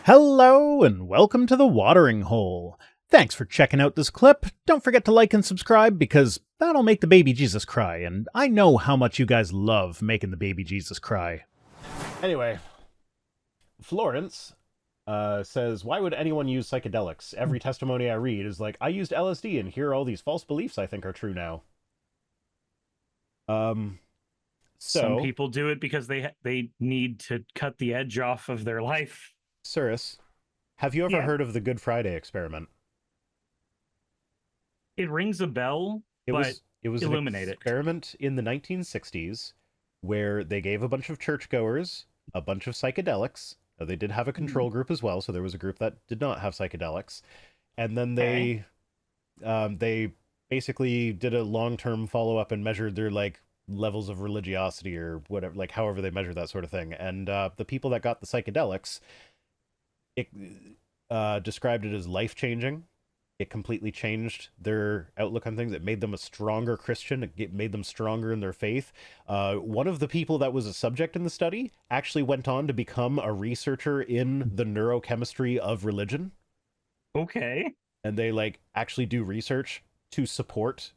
Hello and welcome to the Watering Hole. Thanks for checking out this clip. Don't forget to like and subscribe because that'll make the baby Jesus cry, and I know how much you guys love making the baby Jesus cry. Anyway, Florence says, why would anyone use psychedelics? Every testimony I read is like, I used LSD and here are all these false beliefs I think are true now. Some people do it because they need to cut the edge off of their life. Cyrus, have you ever heard of the Good Friday experiment? It rings a bell, but it was illuminate an experiment in the 1960s where they gave a bunch of churchgoers a bunch of psychedelics. They did have a control group as well, so there was a group that did not have psychedelics, and then they basically did a long-term follow-up and measured their levels of religiosity or whatever, however they measure that sort of thing. And the people that got the psychedelics, it described it as life-changing. It completely changed their outlook on things. It made them a stronger Christian. It made them stronger in their faith. One of the people that was a subject in the study actually went on to become a researcher in the neurochemistry of religion. Okay. And they actually do research to support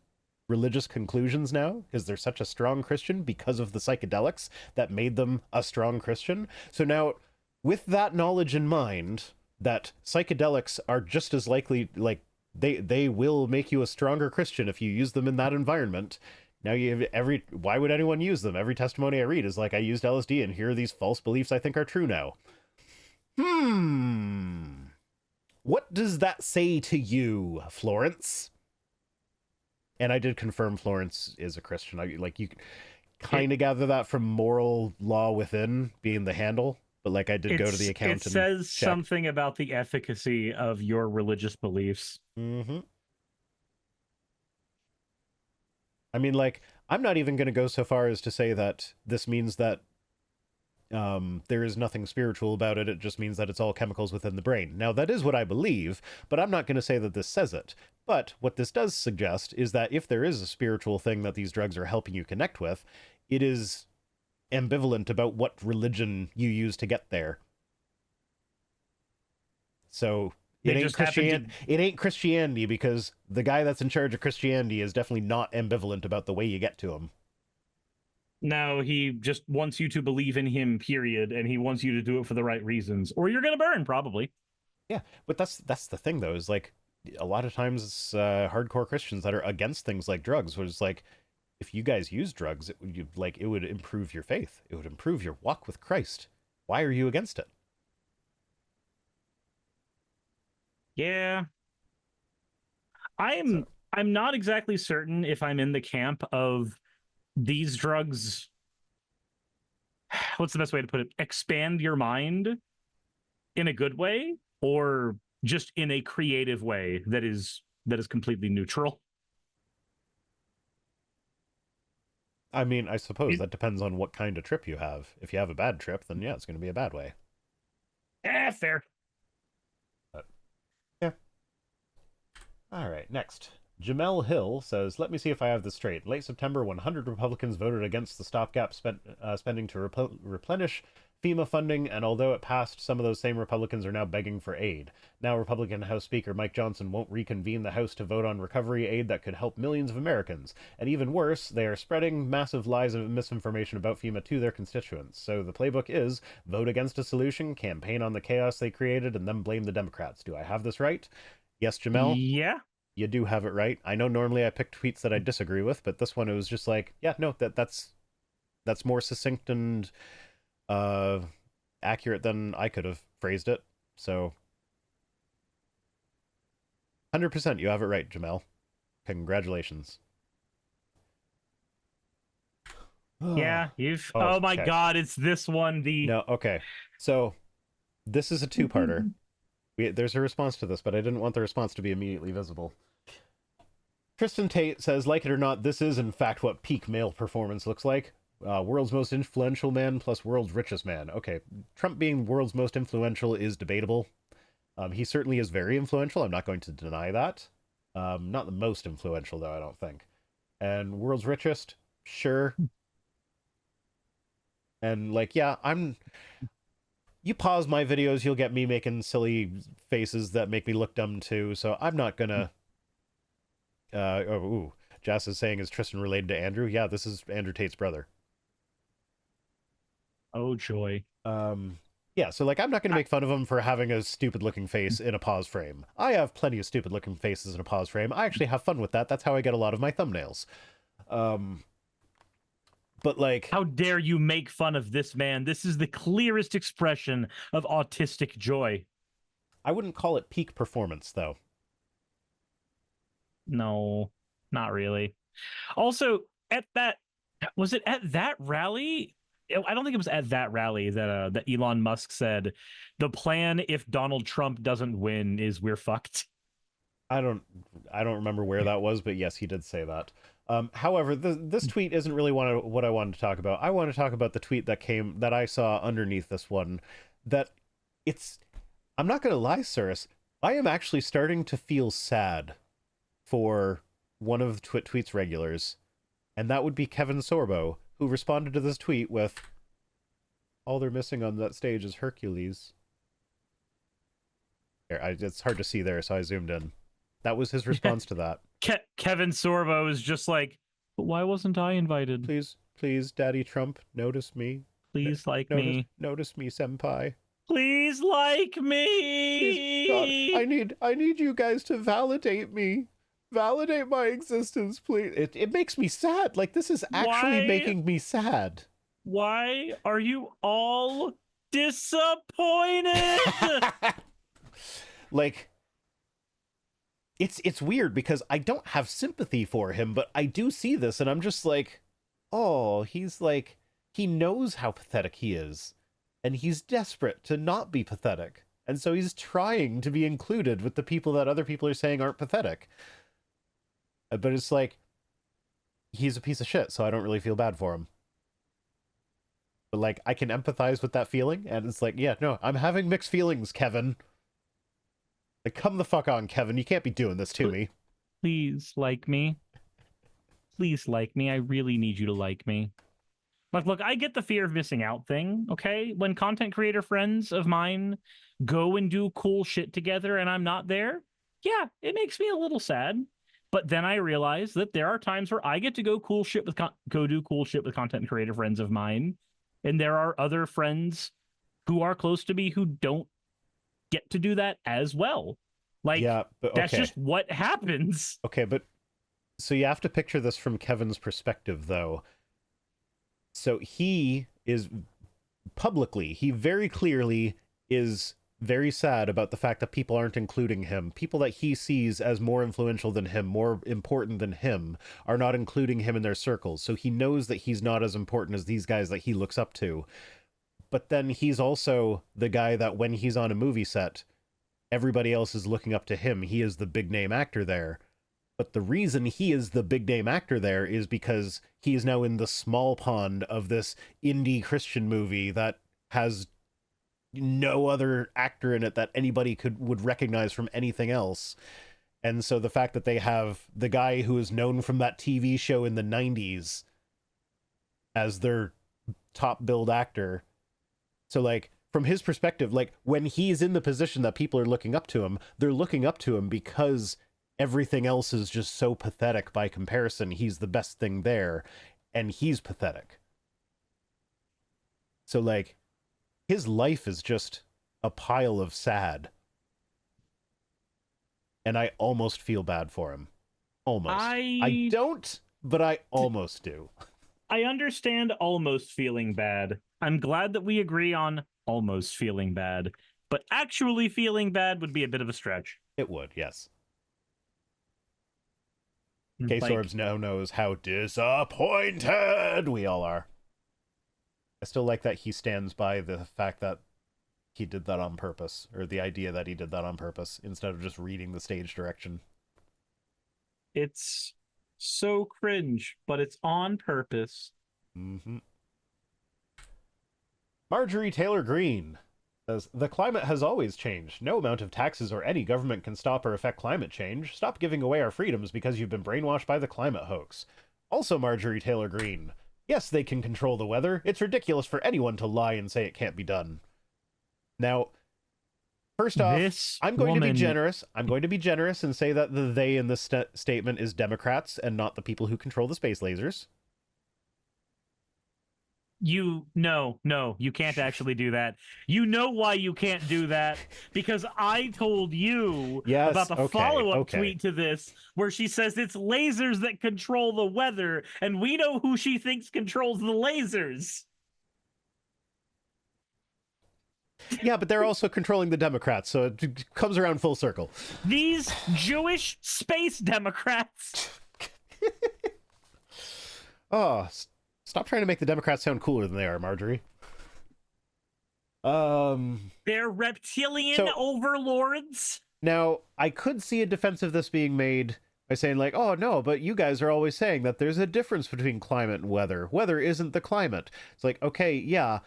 religious conclusions now because they're such a strong Christian because of the psychedelics that made them a strong Christian. So now, with that knowledge in mind, that psychedelics are just as likely, they will make you a stronger Christian if you use them in that environment. Now you have why would anyone use them? Every testimony I read is like, I used LSD and here are these false beliefs I think are true now. What does that say to you, Florence? And I did confirm Florence is a Christian. You kind of gather that from moral law within being the handle. But I did go to the account. It says something about the efficacy of your religious beliefs. Mm-hmm. I mean, I'm not even going to go so far as to say that this means that there is nothing spiritual about it. It just means that it's all chemicals within the brain. Now, that is what I believe, but I'm not going to say that this says it. But what this does suggest is that if there is a spiritual thing that these drugs are helping you connect with, it is ambivalent about what religion you use to get there. So it ain't Christianity because the guy that's in charge of Christianity is definitely not ambivalent about the way you get to him. No, he just wants you to believe in him, period, and he wants you to do it for the right reasons, or you're gonna burn, probably. Yeah, but that's the thing, though, is a lot of times it's hardcore Christians that are against things like drugs, which is if you guys use drugs, it would improve your faith. It would improve your walk with Christ. Why are you against it? Yeah. I'm not exactly certain if I'm in the camp of these drugs, what's the best way to put it? Expand your mind in a good way or just in a creative way that is completely neutral. I mean, I suppose that depends on what kind of trip you have. If you have a bad trip, then yeah, it's going to be a bad way. Fair. But, yeah. All right, next. Jamel Hill says, let me see if I have this straight. In late September, 100 Republicans voted against the stopgap spending to replenish FEMA funding, and although it passed, some of those same Republicans are now begging for aid. Now Republican House Speaker Mike Johnson won't reconvene the House to vote on recovery aid that could help millions of Americans. And even worse, they are spreading massive lies and misinformation about FEMA to their constituents. So the playbook is vote against a solution, campaign on the chaos they created, and then blame the Democrats. Do I have this right? Yes, Jamel? Yeah. You do have it right. I know normally I pick tweets that I disagree with, but this one it was just yeah, no, that's more succinct and accurate than I could have phrased it. So 100% you have it right, Jamel. Congratulations. Yeah, oh my God, it's this one. No, okay. So this is a two-parter. There's a response to this, but I didn't want the response to be immediately visible. Tristan Tate says, like it or not, this is in fact what peak male performance looks like. World's most influential man plus world's richest man. Okay, Trump being world's most influential is debatable. He certainly is very influential. I'm not going to deny that. Not the most influential, though, I don't think. And world's richest, sure. And yeah, you pause my videos, you'll get me making silly faces that make me look dumb too. So I'm not gonna. Jess is saying, is Tristan related to Andrew? Yeah, this is Andrew Tate's brother. Oh joy. Yeah, so like I'm not gonna make fun of him for having a stupid looking face in a pause frame. I have plenty of stupid looking faces in a pause frame. I actually have fun with that. That's how I get a lot of my thumbnails. But like, How dare you make fun of this man? This is the clearest expression of autistic joy. I wouldn't call it peak performance though. No, not really. Also, at that was it at that rally? I don't think it was at that rally that Elon Musk said the plan if Donald Trump doesn't win is we're fucked. I don't remember where that was, but yes, he did say that. However, this tweet isn't really what I wanted to talk about. I want to talk about the tweet that I saw underneath this one. I'm not going to lie, Cyrus. I am actually starting to feel sad for one of the tweet's regulars, and that would be Kevin Sorbo, who responded to this tweet with, "All they're missing on that stage is Hercules." It's hard to see there, so I zoomed in. That was his response to that. Kevin Sorbo is just like, but why wasn't I invited? Please, Daddy Trump, notice me. Please like me. Notice me, senpai. Please like me. Please, God, I need you guys to validate me. Validate my existence, please. It makes me sad. Like, this is actually making me sad. Why are you all disappointed? Like, it's weird because I don't have sympathy for him, but I do see this and I'm just like, oh, he's like, he knows how pathetic he is and he's desperate to not be pathetic. And so he's trying to be included with the people that other people are saying aren't pathetic. But it's like, he's a piece of shit, so I don't really feel bad for him. But like, I can empathize with that feeling, and it's like, yeah, no, I'm having mixed feelings, Kevin. Like, come the fuck on, Kevin. You can't be doing this to me. Please like me. Please like me. I really need you to like me. Like, look, I get the fear of missing out thing, okay? When content creator friends of mine go and do cool shit together and I'm not there, yeah, it makes me a little sad. But then I realize that there are times where I get to go do cool shit with content creator friends of mine, and there are other friends who are close to me who don't get to do that as well. Like, yeah, but, okay. That's just what happens. Okay, but so you have to picture this from Kevin's perspective, though. So he is he very clearly is very sad about the fact that people aren't including him. People that he sees as more influential than him, more important than him, are not including him in their circles. So he knows that he's not as important as these guys that he looks up to. But then he's also the guy that when he's on a movie set, everybody else is looking up to him. He is the big name actor there. But the reason he is the big name actor there is because he is now in the small pond of this indie Christian movie that has no other actor in it that anybody would recognize from anything else. And so the fact that they have the guy who is known from that TV show in the 90s as their top billed actor. So like from his perspective, like when he's in the position that people are looking up to him, they're looking up to him because everything else is just so pathetic by comparison. He's the best thing there and he's pathetic. So like his life is just a pile of sad. And I almost feel bad for him. Almost. I don't, but I almost do. I understand almost feeling bad. I'm glad that we agree on almost feeling bad. But actually feeling bad would be a bit of a stretch. It would, yes. K-Sorbs now knows how disappointed we all are. I still like that he stands by the fact that he did that on purpose, or the idea that he did that on purpose, instead of just reading the stage direction. It's so cringe, but it's on purpose. Mm-hmm. Marjorie Taylor Greene says, the climate has always changed. No amount of taxes or any government can stop or affect climate change. Stop giving away our freedoms because you've been brainwashed by the climate hoax. Also Marjorie Taylor Greene, yes, they can control the weather. It's ridiculous for anyone to lie and say it can't be done. Now, first off, This I'm going to be woman, generous. I'm going to be generous and say that the they in this statement is Democrats and not the people who control the space lasers. no, you can't actually do that. You know why you can't do that? Because I told you about Yes, the okay, follow-up okay. tweet to this where she says it's lasers that control the weather, and we know who she thinks controls the lasers. Yeah, but they're also controlling the Democrats, so it comes around full circle. These Jewish space Democrats. Oh, stop trying to make the Democrats sound cooler than they are, Marjorie. They're reptilian overlords. Now, I could see a defense of this being made by saying, like, oh, no, but you guys are always saying that there's a difference between climate and weather. Weather isn't the climate. It's like, okay, yeah,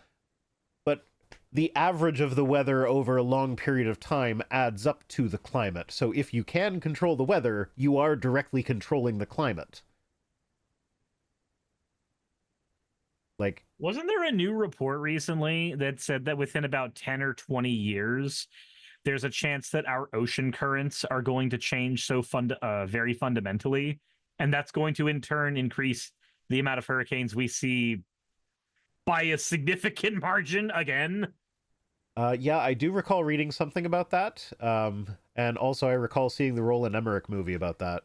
but the average of the weather over a long period of time adds up to the climate. So if you can control the weather, you are directly controlling the climate. Like, wasn't there a new report recently that said that within about 10 or 20 years, there's a chance that our ocean currents are going to change so very fundamentally, and that's going to in turn increase the amount of hurricanes we see by a significant margin again? yeah, I do recall reading something about that. And also I recall seeing the Roland Emmerich movie about that.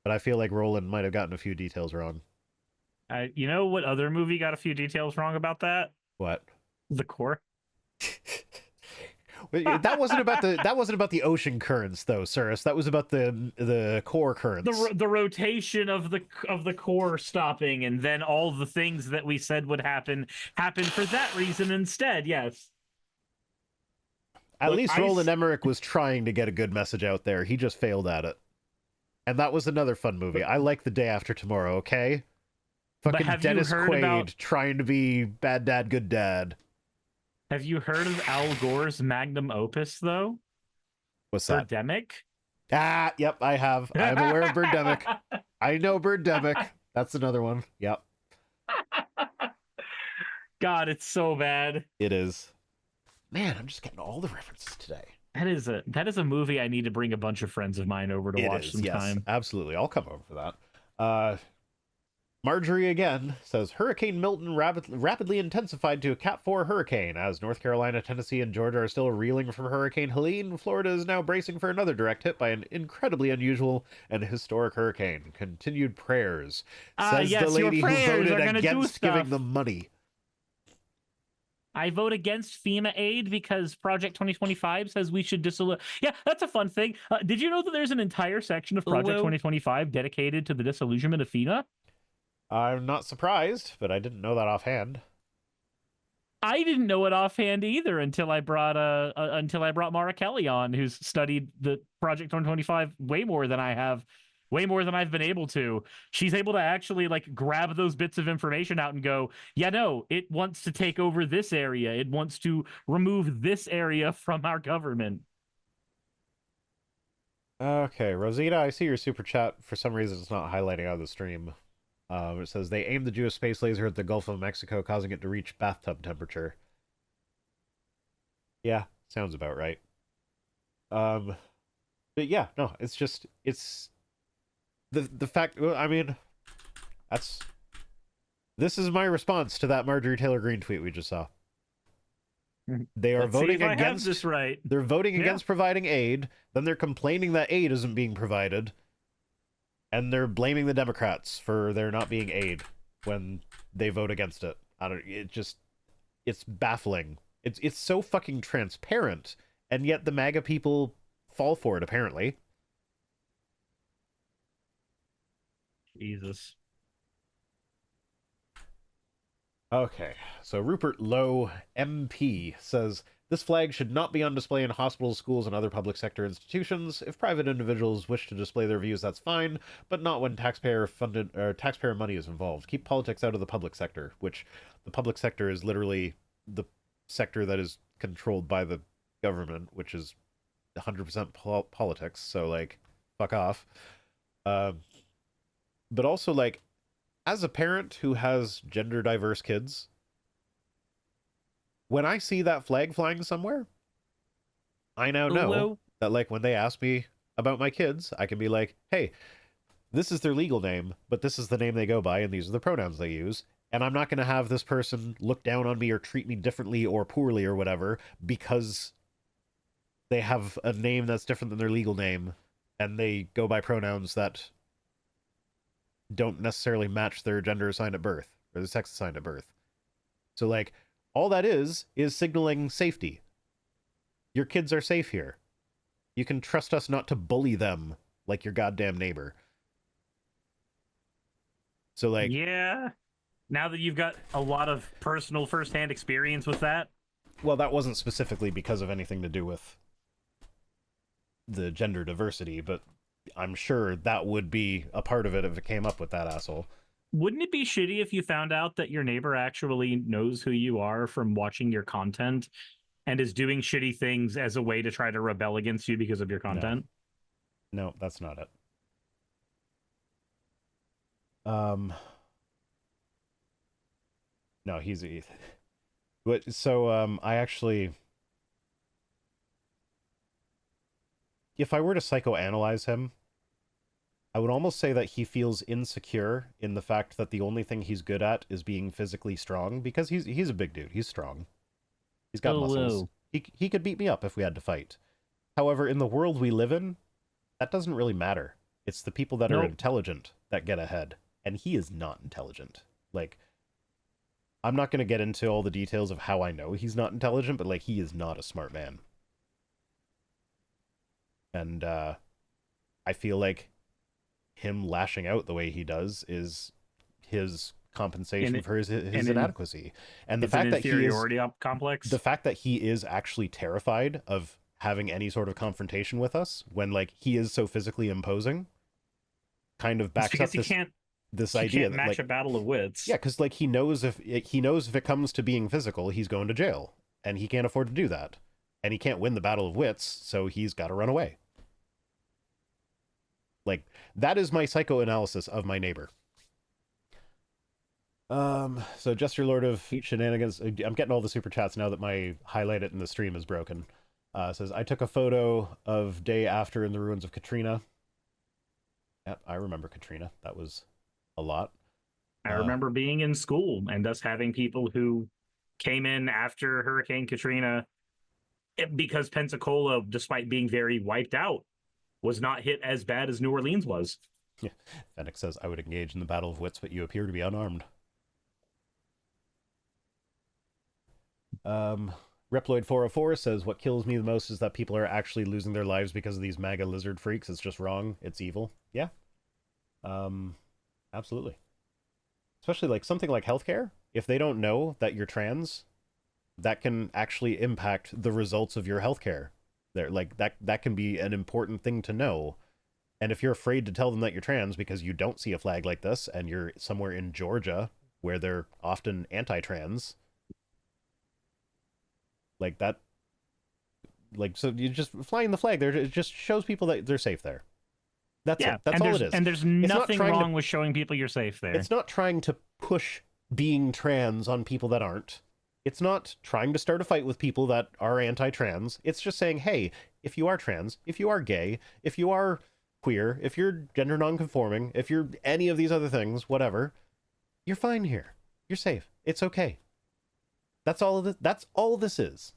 But I feel like Roland might have gotten a few details wrong. You know what other movie got a few details wrong about that? What? The Core. That wasn't about the ocean currents, though, Cirrus. That was about the core currents. The rotation of the core stopping, and then all the things that we said would happen for that reason instead. Yes. At least Roland Emmerich was trying to get a good message out there. He just failed at it. And that was another fun movie. I like The Day After Tomorrow. Okay. Fucking Dennis Quaid trying to be bad dad, good dad. Have you heard of Al Gore's magnum opus, though? What's that? Birdemic? Ah, yep, I have. I'm aware of Birdemic. I know Birdemic. That's another one. Yep. God, it's so bad. It is. Man, I'm just getting all the references today. That is a movie I need to bring a bunch of friends of mine over to watch sometime. Yes, absolutely. I'll come over for that. Marjorie again says Hurricane Milton rapidly intensified to a Cat 4 hurricane as North Carolina, Tennessee, and Georgia are still reeling from Hurricane Helene. Florida is now bracing for another direct hit by an incredibly unusual and historic hurricane. Continued prayers, says the lady who voted against giving them money. I vote against FEMA aid because Project 2025 says we should Yeah, that's a fun thing. Did you know that there's an entire section of Project 2025 dedicated to the disillusionment of FEMA? I'm not surprised, but I didn't know that offhand. I didn't know it offhand either until I brought Mara Kelly on, who's studied the Project 2025 way more than I have, way more than I've been able to. She's able to actually like grab those bits of information out and go, yeah, no, it wants to take over this area. It wants to remove this area from our government. Okay, Rosita, I see your super chat. For some reason, it's not highlighting out of the stream. It says they aimed the Jewish space laser at the Gulf of Mexico, causing it to reach bathtub temperature. Yeah, sounds about right. But yeah, no, it's just the fact. I mean, this is my response to that Marjorie Taylor Greene tweet we just saw. They are voting against this right. They're voting against providing aid. Then they're complaining that aid isn't being provided. And they're blaming the Democrats for there not being aid when they vote against it. It's baffling. It's so fucking transparent, and yet the MAGA people fall for it, apparently. Jesus. Okay, so Rupert Lowe, MP, says, this flag should not be on display in hospitals, schools, and other public sector institutions. If private individuals wish to display their views, that's fine, but not when taxpayer money is involved. Keep politics out of the public sector, which the public sector is literally the sector that is controlled by the government, which is 100% politics, so, like, fuck off. But also, like, as a parent who has gender diverse kids, when I see that flag flying somewhere, I now know Hello? that, like, when they ask me about my kids, I can be like, hey, this is their legal name, but this is the name they go by, and these are the pronouns they use. And I'm not going to have this person look down on me or treat me differently or poorly or whatever because they have a name that's different than their legal name and they go by pronouns that don't necessarily match their gender assigned at birth or their sex assigned at birth. So, like, all that is signaling safety. Your kids are safe here. You can trust us not to bully them like your goddamn neighbor. So, like, Yeah. Now that you've got a lot of personal firsthand experience with that. well, that wasn't specifically because of anything to do with the gender diversity, but I'm sure that would be a part of it if it came up with that asshole. Wouldn't it be shitty if you found out that your neighbor actually knows who you are from watching your content and is doing shitty things as a way to try to rebel against you because of your content? No, that's not it. No, he's but so I actually, if I were to psychoanalyze him, I would almost say that he feels insecure in the fact that the only thing he's good at is being physically strong because he's a big dude. He's strong. He's got muscles. Whoa. He could beat me up if we had to fight. However, in the world we live in, that doesn't really matter. It's the people that are Nope. intelligent that get ahead, and he is not intelligent. Like, I'm not going to get into all the details of how I know he's not intelligent, but like, he is not a smart man. And I feel like him lashing out the way he does is his compensation for his inadequacy. And the fact that he is inferiority complex. the fact that he is actually terrified of having any sort of confrontation with us when, like, he is so physically imposing kind of backs up he can't this he idea can't that, match like, a battle of wits. yeah, because, like, he knows if it comes to being physical, he's going to jail, and he can't afford to do that, and he can't win the battle of wits, so he's got to run away. Like, that is my psychoanalysis of my neighbor. So just your Lord of Shenanigans. I'm getting all the super chats now that my highlight it in the stream is broken. Says, I took a photo of day after in the ruins of Katrina. Yep, I remember Katrina. That was a lot. I remember being in school and us having people who came in after Hurricane Katrina because Pensacola, despite being very wiped out, was not hit as bad as New Orleans was. Yeah. Fennec says, I would engage in the battle of wits, but you appear to be unarmed. Reploid404 says, what kills me the most is that people are actually losing their lives because of these MAGA lizard freaks. It's just wrong. It's evil. Yeah. Absolutely. Especially, like, something like healthcare. If they don't know that you're trans, that can actually impact the results of your healthcare. There, like, that can be an important thing to know. And if you're afraid to tell them that you're trans because you don't see a flag like this and you're somewhere in Georgia where they're often anti-trans, like that, like, so you just flying the flag there, it just shows people that they're safe there. That's it. That's all it is. And there's nothing wrong with showing people you're safe there. It's not trying to push being trans on people that aren't. It's not trying to start a fight with people that are anti-trans. It's just saying, hey, if you are trans, if you are gay, if you are queer, if you're gender non-conforming, if you're any of these other things, whatever, you're fine here. You're safe. It's okay. That's all of this. That's all this is.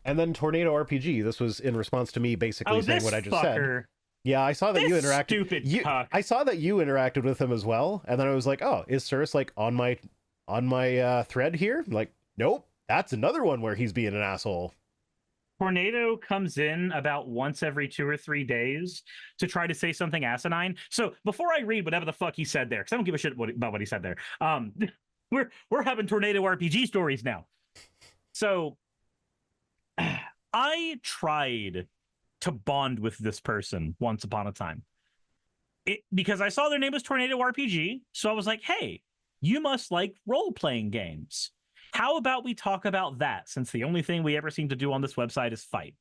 And then Tornado RPG. This was in response to me basically saying what I just said. Yeah, I saw that you interacted. Stupid cuck. I saw that you interacted with him as well, and then I was like, "Oh, is Cirrus like on my thread here?" I'm like, nope, that's another one where he's being an asshole. Tornado comes in about once every 2 or 3 days to try to say something asinine. So before I read whatever the fuck he said there, because I don't give a shit about what he said there. We're having Tornado RPG stories now. So I tried to bond with this person once upon a time. Because I saw their name was Tornado RPG. So I was like, hey, you must like role-playing games. How about we talk about that, since the only thing we ever seem to do on this website is fight?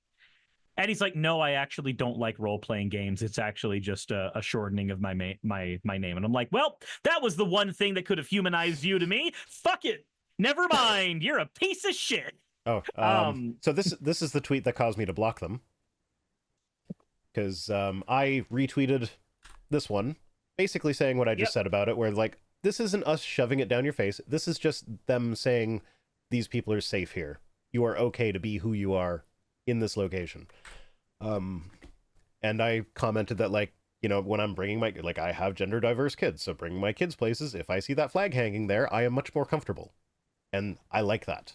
And he's like, no, I actually don't like role-playing games. It's actually just a shortening of my name. And I'm like, well, that was the one thing that could have humanized you to me. Fuck it. Never mind. You're a piece of shit. Oh, so this is the tweet that caused me to block them, because I retweeted this one, basically saying what I just said about it, where like, this isn't us shoving it down your face. This is just them saying these people are safe here. You are okay to be who you are in this location. And I commented that, like, you know, when I'm bringing my, like, I have gender diverse kids, so bringing my kids places, if I see that flag hanging there, I am much more comfortable. And I like that.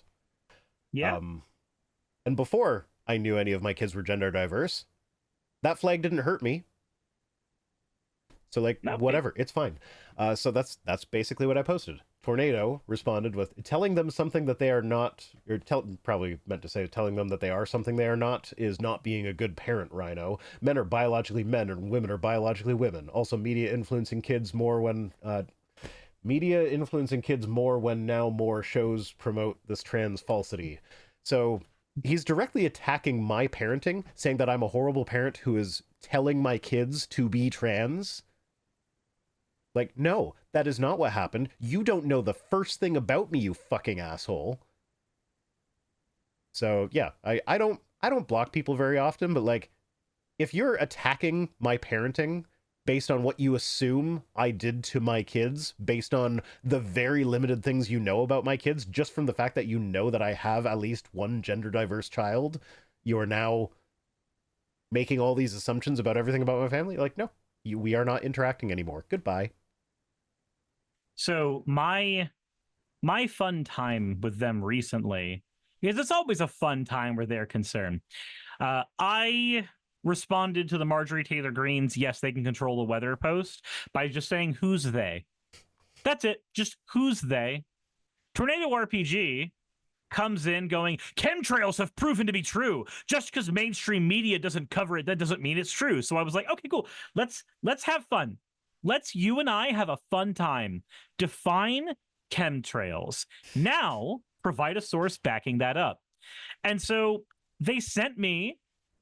Yeah. And before I knew any of my kids were gender diverse, that flag didn't hurt me. So, like, whatever, it's fine. So that's basically what I posted. Tornado responded with telling them something that they are not, or probably meant to say telling them that they are something they are not is not being a good parent, Rhino. Men are biologically men and women are biologically women. Also, media influencing kids more when now more shows promote this trans falsity. So he's directly attacking my parenting, saying that I'm a horrible parent who is telling my kids to be trans. Like, no, that is not what happened. You don't know the first thing about me, you fucking asshole. So yeah, I don't block people very often, but like, if you're attacking my parenting based on what you assume I did to my kids, based on the very limited things you know about my kids, just from the fact that you know that I have at least one gender diverse child, you are now making all these assumptions about everything about my family. Like, no, we are not interacting anymore. Goodbye. So my fun time with them recently, because it's always a fun time where they're concerned. I responded to the Marjorie Taylor Greene's "yes, they can control the weather" post by just saying "who's they." That's it. Just who's they. Tornado RPG comes in going, chemtrails have proven to be true. Just because mainstream media doesn't cover it, that doesn't mean it's true. So I was like, okay, cool. Let's have fun. You and I have a fun time. Define chemtrails. Now provide a source backing that up. And so they sent me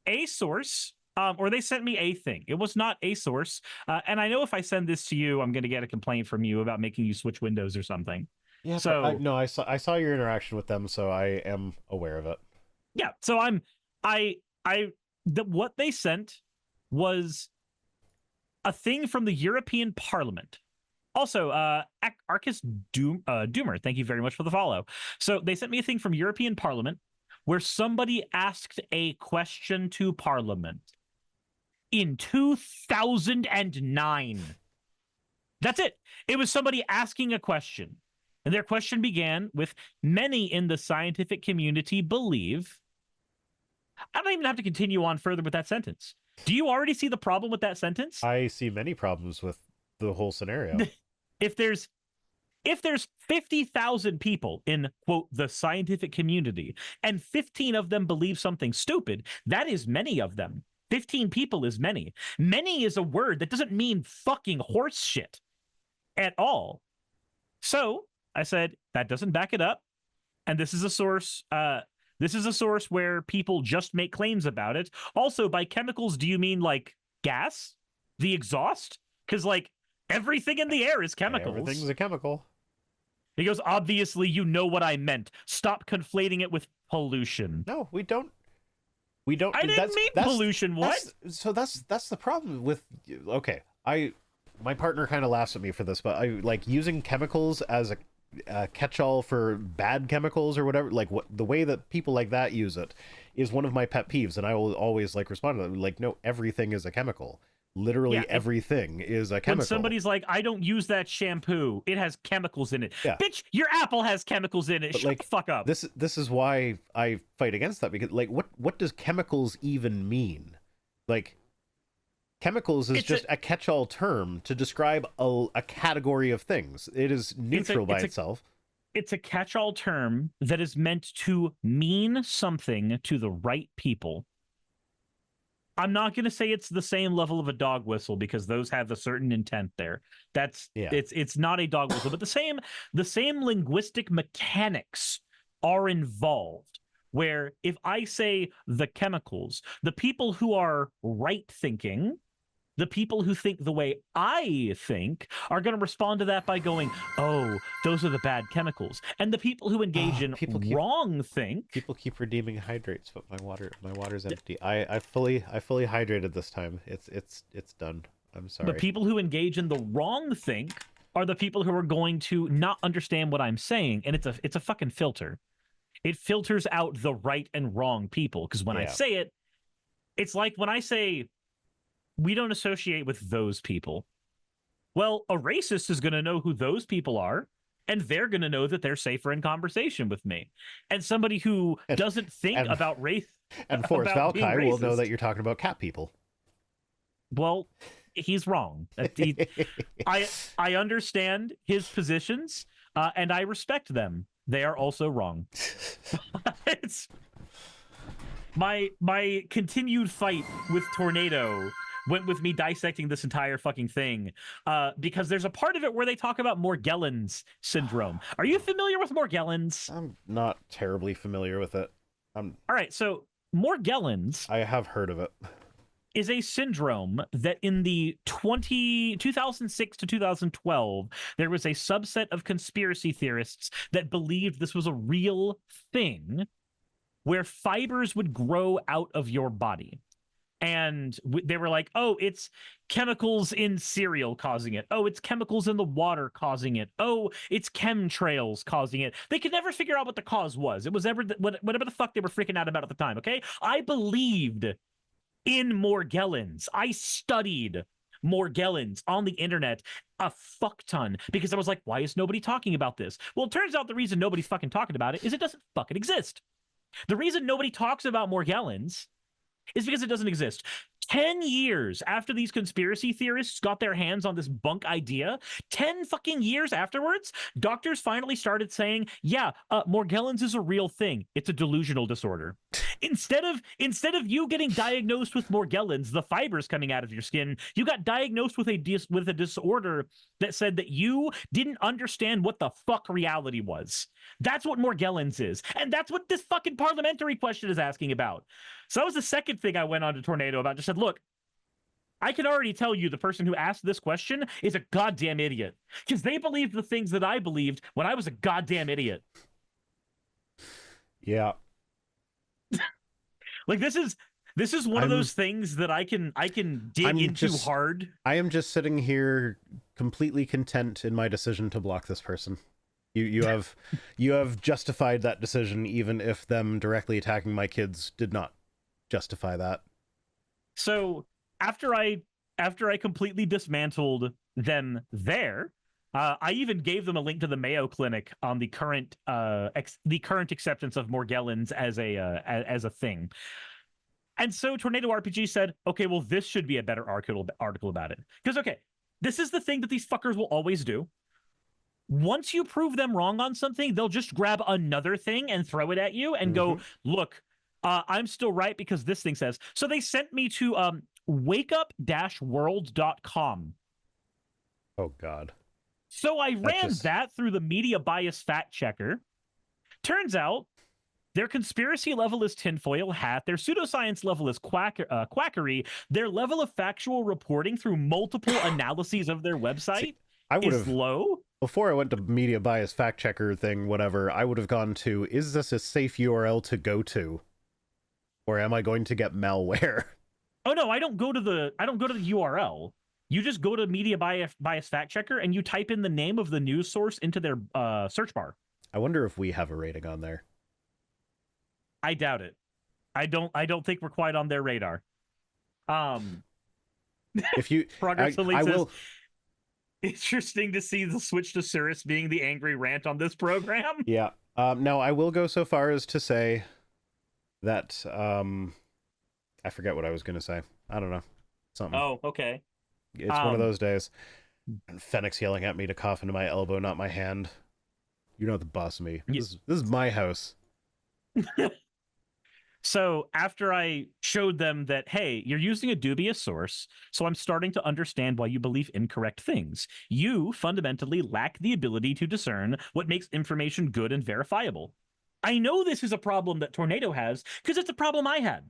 a source, or they sent me a thing. It was not a source. And I know if I send this to you, I'm going to get a complaint from you about making you switch windows or something. Yeah, so I saw your interaction with them, so I am aware of it. Yeah, so what they sent was a thing from the European Parliament. Also, Arcus Doomer, thank you very much for the follow. So they sent me a thing from European Parliament where somebody asked a question to Parliament in 2009. That's it. It was somebody asking a question. And their question began with, many in the scientific community believe... I don't even have to continue on further with that sentence. Do you already see the problem with that sentence? I see many problems with the whole scenario. If there's 50,000 people in, quote, the scientific community, and 15 of them believe something stupid, that is many of them. 15 people is many. Many is a word that doesn't mean fucking horse shit at all. So I said, that doesn't back it up. And this is a source... This is a source where people just make claims about it. Also, by chemicals, do you mean like gas? The exhaust? Because like everything in the air is chemicals. Everything's a chemical. He goes, obviously, you know what I meant. Stop conflating it with pollution. No, we don't. I didn't mean pollution. What? That's the problem with. Okay, my partner kind of laughs at me for this, but I like using chemicals as a catch-all for bad chemicals or whatever. Like, what the way that people like that use it is one of my pet peeves, and I will always like respond to them like, no, everything is a chemical. Literally everything is a chemical. When somebody's like, I don't use that shampoo, it has chemicals in it. Yeah. Bitch, your apple has chemicals in it. Shut the fuck up. This is why I fight against that, because like, what does chemicals even mean? Like, chemicals is just a catch-all term to describe a category of things. It is neutral by itself. It's a catch-all term that is meant to mean something to the right people. I'm not going to say it's the same level of a dog whistle, because those have a certain intent there. It's not a dog whistle, but the same linguistic mechanics are involved. Where if I say the chemicals, the people who are right thinking The people who think the way I think are going to respond to that by going, "Oh, those are the bad chemicals." And the people who engage in wrong think. People keep redeeming hydrates, but my water's empty. I fully hydrated this time. It's done. I'm sorry. The people who engage in the wrong think are the people who are going to not understand what I'm saying, and it's a fucking filter. It filters out the right and wrong people, because when I say it, it's like when I say we don't associate with those people. Well, a racist is going to know who those people are, and they're going to know that they're safer in conversation with me. And somebody who doesn't think about race and Forrest Valkai will know that you're talking about cat people. Well, he's wrong. I understand his positions, and I respect them. They are also wrong. It's my continued fight with Tornado went with me dissecting this entire fucking thing, because there's a part of it where they talk about Morgellons syndrome. Are you familiar with Morgellons? I'm not terribly familiar with it. All right, so Morgellons, I have heard of it, is a syndrome that in the 2006 to 2012, there was a subset of conspiracy theorists that believed this was a real thing where fibers would grow out of your body. And they were like, oh, it's chemicals in cereal causing it. Oh, it's chemicals in the water causing it. Oh, it's chemtrails causing it. They could never figure out what the cause was. It was whatever the fuck they were freaking out about at the time, okay? I believed in Morgellons. I studied Morgellons on the internet a fuck ton because I was like, why is nobody talking about this? Well, it turns out the reason nobody's fucking talking about it is it doesn't fucking exist. The reason nobody talks about Morgellons is because it doesn't exist. 10 years after these conspiracy theorists got their hands on this bunk idea, 10 fucking years afterwards, doctors finally started saying, yeah, Morgellons is a real thing. It's a delusional disorder. Instead of you getting diagnosed with Morgellons, the fibers coming out of your skin, you got diagnosed with a disorder that said that you didn't understand what the fuck reality was. That's what Morgellons is. And that's what this fucking parliamentary question is asking about. So that was the second thing I went on to Tornado about. Just said, look, I can already tell you the person who asked this question is a goddamn idiot. Because they believed the things that I believed when I was a goddamn idiot. Yeah. Like this is one of those things that I can dig into hard. I am just sitting here completely content in my decision to block this person. You have justified that decision, even if them directly attacking my kids did not justify that. So after I completely dismantled them there, I even gave them a link to the Mayo Clinic on the current acceptance of Morgellons as a thing. And so Tornado RPG said, okay, well, this should be a better article about it. Because, okay, this is the thing that these fuckers will always do. Once you prove them wrong on something, they'll just grab another thing and throw it at you and go, look, I'm still right because this thing says. So they sent me to wakeup-world.com. Oh, God. So I ran that through the media bias fact checker. Turns out their conspiracy level is tinfoil hat. Their pseudoscience level is quackery. Their level of factual reporting through multiple analyses of their website is low. Before I went to media bias fact checker thing, whatever, I would have gone to, is this a safe URL to go to? Or am I going to get malware? Oh no, I don't go to the URL. You just go to media bias fact checker and you type in the name of the news source into their search bar. I wonder if we have a rating on there. I doubt it. I don't think we're quite on their radar. If you Progress I will. Interesting to see the switch to Cirrus being the angry rant on this program. Yeah. Now I will go so far as to say that I forget what I was going to say. I don't know. Something. Oh, okay. It's one of those days. And Fenix yelling at me to cough into my elbow, not my hand. You're not the boss of me. This is my house. So after I showed them that, hey, you're using a dubious source, so I'm starting to understand why you believe incorrect things. You fundamentally lack the ability to discern what makes information good and verifiable. I know this is a problem that Tornado has because it's a problem I had.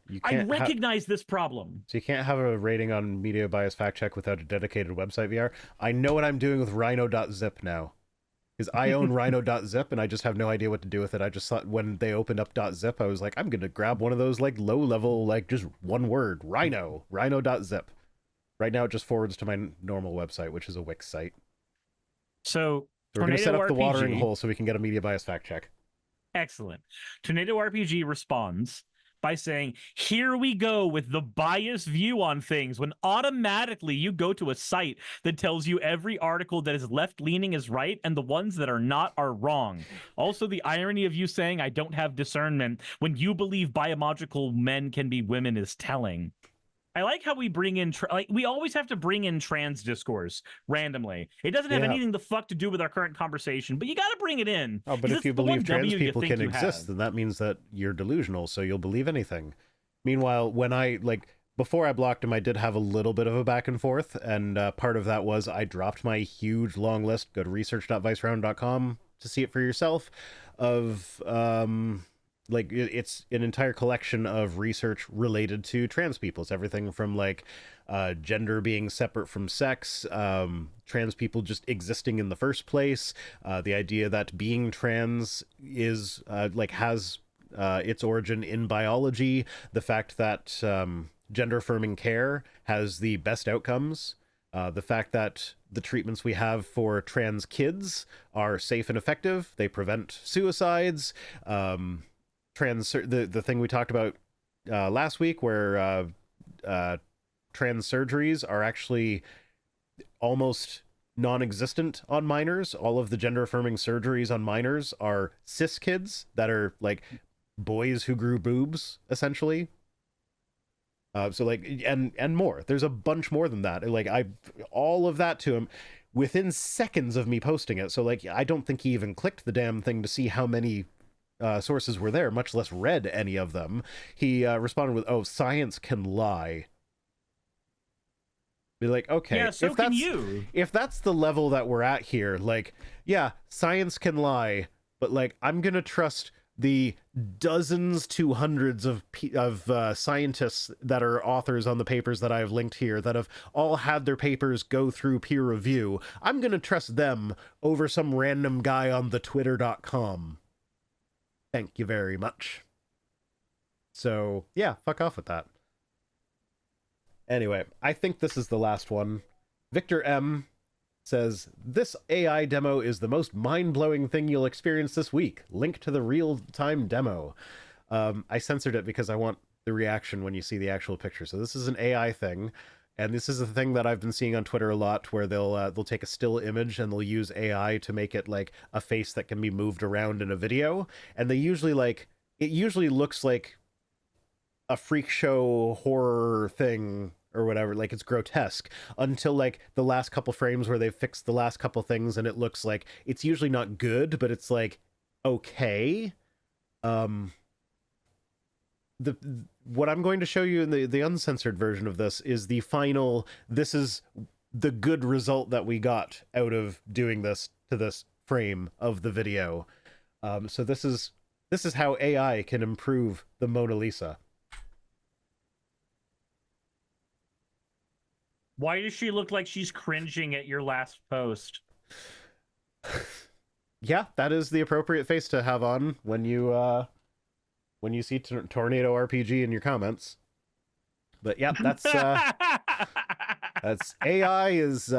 You I can't recognize this problem. So you can't have a rating on Media Bias Fact Check without a dedicated website VR. I know what I'm doing with Rhino.zip now. Because I own Rhino.zip and I just have no idea what to do with it. I just thought when they opened up .zip, I was like, I'm going to grab one of those like low level, like just one word, Rhino.zip. Right now it just forwards to my normal website, which is a Wix site. So We're going to set Tornado up the watering RPG hole so we can get a Media Bias Fact Check. Excellent. Tornado RPG responds by saying, here we go with the biased view on things, when automatically you go to a site that tells you every article that is left-leaning is right and the ones that are not are wrong. Also, the irony of you saying I don't have discernment when you believe biological men can be women is telling. I like how we bring in we always have to bring in trans discourse randomly. It doesn't have anything the fuck to do with our current conversation, but you got to bring it in. Oh, but if you believe trans people can exist, have. then that means that you're delusional, so you'll believe anything. Meanwhile, when before I blocked him, I did have a little bit of a back and forth, and part of that was I dropped my huge long list. Go to research.viceround.com to see it for yourself, of it's an entire collection of research related to trans people. It's everything from gender being separate from sex, trans people just existing in the first place, the idea that being trans is has its origin in biology, the fact that gender affirming care has the best outcomes, the fact that the treatments we have for trans kids are safe and effective, they prevent suicides, the thing we talked about last week, where trans surgeries are actually almost non-existent on minors. All of the gender affirming surgeries on minors are cis kids that are like boys who grew boobs, essentially. And more. There's a bunch more than that. All of that to him within seconds of me posting it. So I don't think he even clicked the damn thing to see how many sources were there, much less read any of them. He responded with, "Oh, science can lie." Be like, okay, yeah, so can you. If that's the level that we're at here, yeah, science can lie, but I'm gonna trust the dozens to hundreds of scientists that are authors on the papers that I have linked here that have all had their papers go through peer review. I'm gonna trust them over some random guy on the twitter.com. Thank you very much. So, yeah, fuck off with that. Anyway, I think this is the last one. Victor M says, this AI demo is the most mind-blowing thing you'll experience this week. Link to the real-time demo. I censored it because I want the reaction when you see the actual picture. So this is an AI thing, and this is a thing that I've been seeing on Twitter a lot, where they'll take a still image and they'll use AI to make it like a face that can be moved around in a video, and they usually it usually looks like a freak show horror thing or whatever, it's grotesque, until the last couple frames where they've fixed the last couple things and it looks like it's usually not good, but it's okay. What I'm going to show you in the uncensored version of this is the final, this is the good result that we got out of doing this to this frame of the video. So this is how AI can improve the Mona Lisa. Why does she look like she's cringing at your last post? Yeah, that is the appropriate face to have on when you see Tornado RPG in your comments. But yeah, that's AI is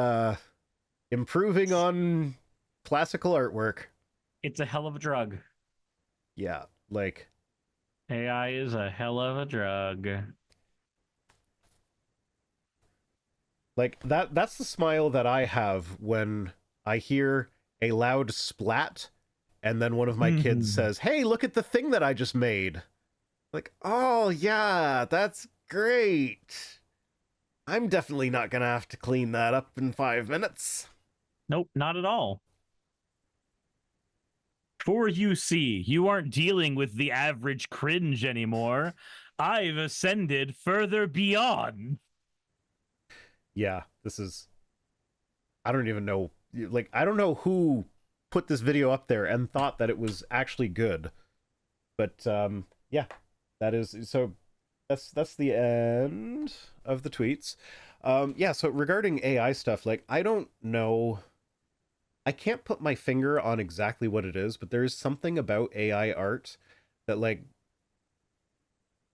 improving on classical artwork. It's a hell of a drug. Yeah, AI is a hell of a drug. That's the smile that I have when I hear a loud splat and then one of my kids says, "Hey, look at the thing that I just made." Oh yeah, that's great. I'm definitely not gonna have to clean that up in 5 minutes. Nope, not at all. For you see, you aren't dealing with the average cringe anymore. I've ascended further beyond. Yeah, this is... I don't even know... I don't know who put this video up there and thought that it was actually good. But, yeah, that is... So, that's the end of the tweets. Yeah, so regarding AI stuff, like I don't know, I can't put my finger on exactly what it is, but there is something about AI art that like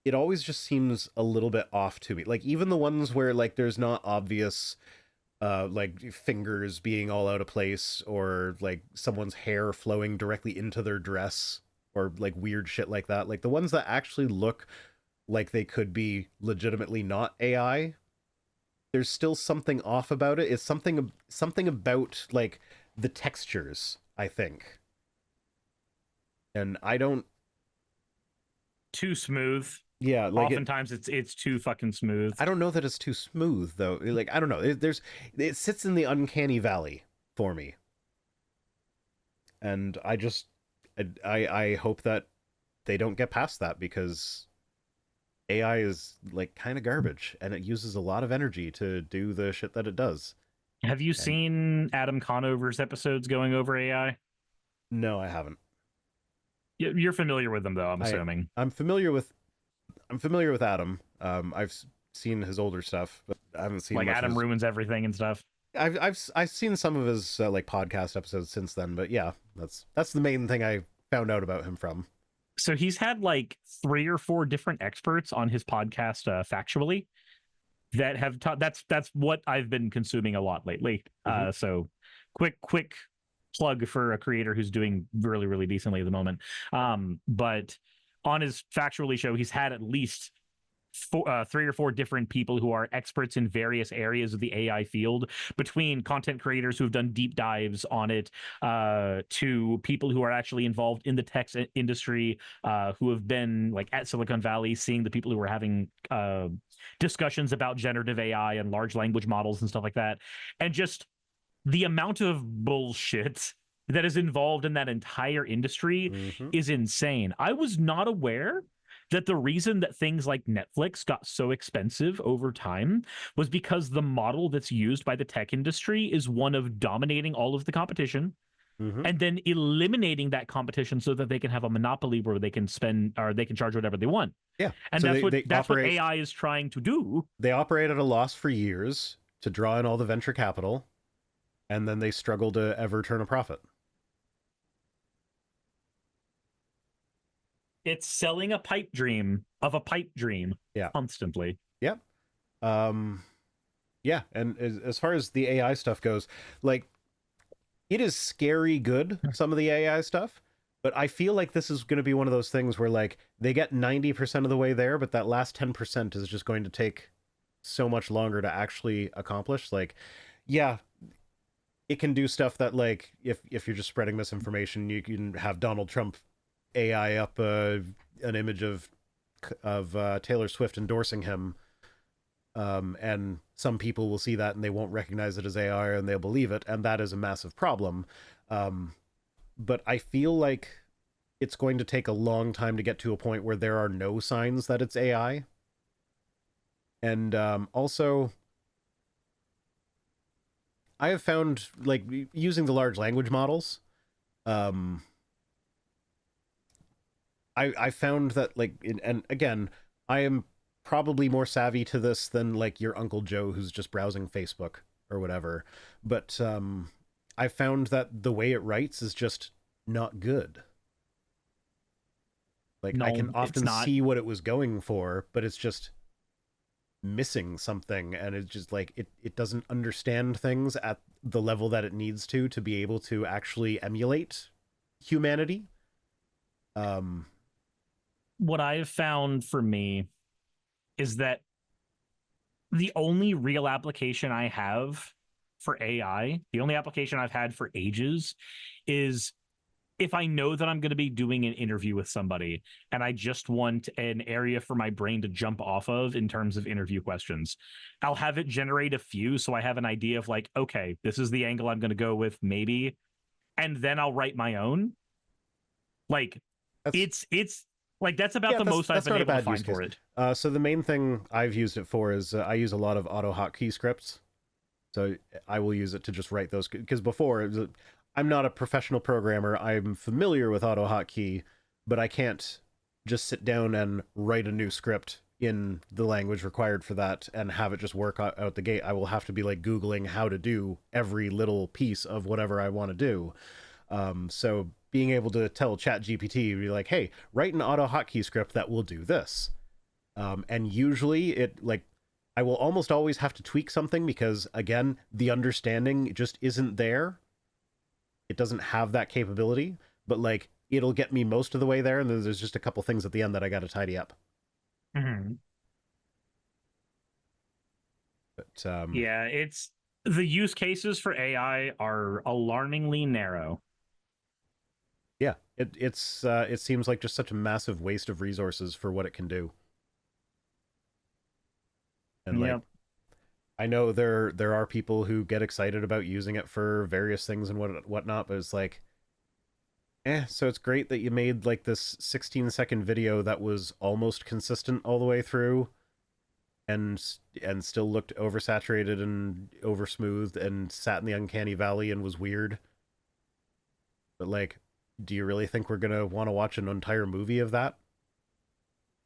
it always just seems a little bit off to me. Like even the ones where like there's not obvious like fingers being all out of place or like someone's hair flowing directly into their dress or like weird shit like that. Like the ones that actually look like they could be legitimately not AI, there's still something off about it. It's something about like the textures, I think. And I don't Too smooth. yeah, like Oftentimes it's too fucking smooth. I don't know that it's too smooth though. Like I don't know. It sits in the uncanny valley for me. And I just I hope that they don't get past that because AI is like kind of garbage and it uses a lot of energy to do the shit that it does. Have you And seen Adam Conover's episodes going over AI? no, I haven't. You're familiar with them though, I'm I assuming. I'm familiar with Adam. I've seen his older stuff, but I haven't seen Like much of Adam his. ruins everything and stuff. I've seen some of his like podcast episodes since then, but yeah, that's the main thing I found out about him from. So he's had like 3 or 4 different experts on his podcast, factually, that have taught. That's what I've been consuming a lot lately. Hmm. So quick plug for a creator who's doing really really decently at the moment. But on his factually show, he's had at least 3 or 4 different people who are experts in various areas of the AI field, between content creators who've done deep dives on it, to people who are actually involved in the tech industry, who have been like at Silicon Valley, seeing the people who are having discussions about generative AI and large language models and stuff like that. And just the amount of bullshit that is involved in that entire industry Hmm. is insane. I was not aware that the reason that things like Netflix got so expensive over time was because the model that's used by the tech industry is one of dominating all of the competition Hmm. and then eliminating that competition so that they can have a monopoly where they can spend or they can charge whatever they want. Yeah. And So they that's what operate AI is trying to do. they operate at a loss for years to draw in all the venture capital, and then they struggle to ever turn a profit. It's selling a pipe dream of a pipe dream Yeah. constantly. Yeah. Um yeah, and as far as the AI stuff goes, like it is scary good, some of the AI stuff, but I feel like this is going to be one of those things where like they get 90% of the way there, but that last 10% is just going to take so much longer to actually accomplish. Like, yeah, it can do stuff that like if you're just spreading misinformation, you can have Donald Trump AI up an image of Taylor Swift endorsing him, and some people will see that and they won't recognize it as AI and they'll believe it, and that is a massive problem. Um, but I feel like it's going to take a long time to get to a point where there are no signs that it's AI. And also, I have found like using the large language models. Um, I found that like and again, I am probably more savvy to this than like your Uncle Joe who's just browsing Facebook or whatever. But I found that the way it writes is just not good. Like I No, can it's often not. see what it was going for, but it's just missing something, and it's just like it doesn't understand things at the level that it needs to be able to actually emulate humanity. Um What I have found for me is that the only real application I have for AI, the only application I've had for ages, is if I know that I'm going to be doing an interview with somebody and I just want an area for my brain to jump off of in terms of interview questions, I'll have it generate a few so I have an idea of like, okay, this is the angle I'm going to go with, maybe. And then I'll write my own. Like, that's it's like that's about yeah, the most I've that's been not a able to bad use find case. for it. So the main thing I've used it for is I use a lot of auto hotkey scripts. So I will use it to just write those because before I'm not a professional programmer. I'm familiar with auto hotkey, but I can't just sit down and write a new script in the language required for that and have it just work out the gate. I will have to be like Googling how to do every little piece of whatever I want to do. So being able to tell ChatGPT, be like, hey, write an auto hotkey script that will do this. And usually it like, I will almost always have to tweak something because again, the understanding just isn't there. It doesn't have that capability, but like it'll get me most of the way there. And then there's just a couple things at the end that I got to tidy up. Mm-hmm. But Yeah, it's the use cases for AI are alarmingly narrow. yeah, it seems like just such a massive waste of resources for what it can do. And like, Yep. I know there are people who get excited about using it for various things and whatnot, but it's like, so it's great that you made like this 16-second video that was almost consistent all the way through, and still looked oversaturated and oversmoothed and sat in the uncanny valley and was weird. But like, do you really think we're gonna want to watch an entire movie of that?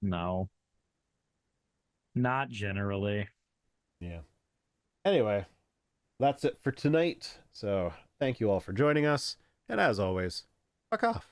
No, not generally. Yeah. Anyway, that's it for tonight. So thank you all for joining us, and as always, fuck off.